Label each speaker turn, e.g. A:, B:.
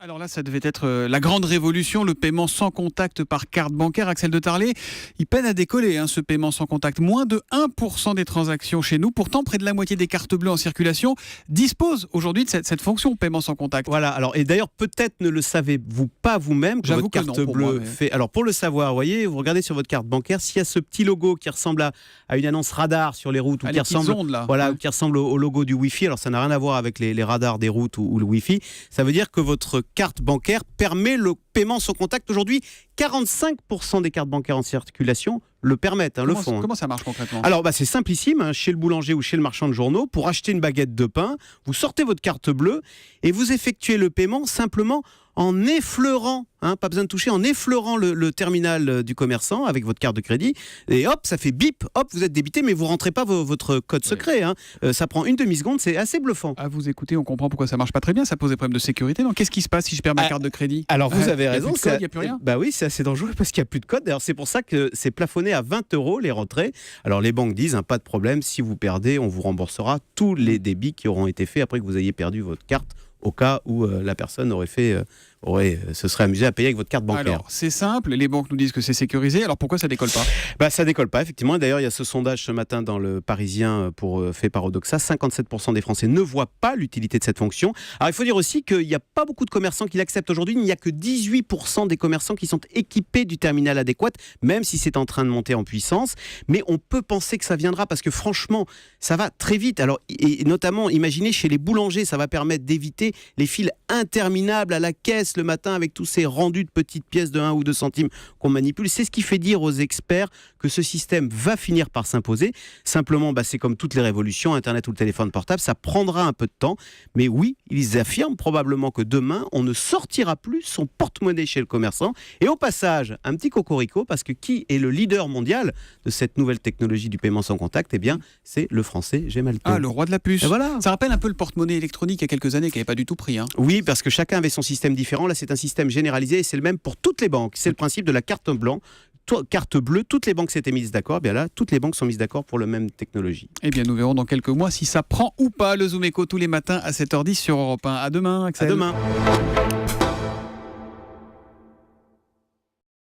A: Alors là, ça devait être la grande révolution, le paiement sans contact par carte bancaire. Axel de Tarlé, il peine à décoller, ce paiement sans contact. Moins de 1% des transactions chez nous. Pourtant, près de la moitié des cartes bleues en circulation disposent aujourd'hui de cette fonction paiement sans contact.
B: Voilà, alors, et d'ailleurs, peut-être ne le savez-vous pas vous-même que
A: J'avoue
B: votre
A: que
B: carte
A: non, pour
B: bleue
A: moi, mais...
B: fait. Alors, pour le savoir, vous voyez, vous regardez sur votre carte bancaire, s'il y a ce petit logo qui ressemble à une annonce radar sur les routes, ou
A: Ah,
B: qui
A: les petites
B: ressemble,
A: ondes, là.
B: voilà,
A: Ouais.
B: ou qui ressemble au logo du Wi-Fi, alors ça n'a rien à voir avec les radars des routes ou le Wi-Fi, ça veut dire que votre carte bancaire permet le paiement sans contact. Aujourd'hui, 45% des cartes bancaires en circulation le permettent, le font.
A: Comment ça marche concrètement ?
B: Alors, c'est simplissime, chez le boulanger ou chez le marchand de journaux, pour acheter une baguette de pain, vous sortez votre carte bleue et vous effectuez le paiement simplement en effleurant, pas besoin de toucher, en effleurant le terminal du commerçant avec votre carte de crédit, et hop, ça fait bip, hop, vous êtes débité, mais vous rentrez pas votre code secret. Ça prend une demi-seconde, c'est assez bluffant.
A: À vous écouter, on comprend pourquoi ça marche pas très bien, ça pose des problèmes de sécurité. Donc qu'est-ce qui se passe si je perds ma carte de crédit ?
B: Alors vous avez raison,
A: il n'y a plus rien.
B: Bah oui, c'est assez dangereux parce qu'il n'y a plus de code. D'ailleurs, c'est pour ça que c'est plafonné à 20 € les retraits. Alors les banques disent, pas de problème, si vous perdez, on vous remboursera tous les débits qui auront été faits après que vous ayez perdu votre carte, au cas où la personne se serait amusée à payer avec votre carte bancaire.
A: Alors, c'est simple, les banques nous disent que c'est sécurisé, alors pourquoi ça décolle pas ?
B: Ça décolle pas, effectivement. D'ailleurs, il y a ce sondage ce matin dans le Parisien fait par Odoxa. 57% des Français ne voient pas l'utilité de cette fonction. Alors, il faut dire aussi qu'il n'y a pas beaucoup de commerçants qui l'acceptent aujourd'hui. Il n'y a que 18% des commerçants qui sont équipés du terminal adéquat, même si c'est en train de monter en puissance. Mais on peut penser que ça viendra parce que franchement, ça va très vite. Alors, et notamment, imaginez chez les boulangers, ça va permettre d'éviter les files interminables à la caisse le matin avec tous ces rendus de petites pièces de 1 ou 2 centimes qu'on manipule. C'est ce qui fait dire aux experts que ce système va finir par s'imposer. Simplement, c'est comme toutes les révolutions, Internet ou le téléphone portable, ça prendra un peu de temps. Mais oui, ils affirment probablement que demain, on ne sortira plus son porte-monnaie chez le commerçant. Et au passage, un petit cocorico, parce que qui est le leader mondial de cette nouvelle technologie du paiement sans contact ? Eh bien, c'est le français Gemalto.
A: Ah, le roi de la puce.
B: Et voilà.
A: Ça rappelle un peu le porte-monnaie électronique il y a quelques années qui n'avait pas du tout pris.
B: Oui, parce que chacun avait son système différent. Là, c'est un système généralisé et c'est le même pour toutes les banques. C'est le principe de la carte bleue. Toutes les banques s'étaient mises d'accord. Bien là, toutes les banques sont mises d'accord pour la même technologie.
A: Eh bien, nous verrons dans quelques mois si ça prend ou pas le Zoom Echo tous les matins à 7h10 sur Europe 1. À demain, Axel.
B: À demain.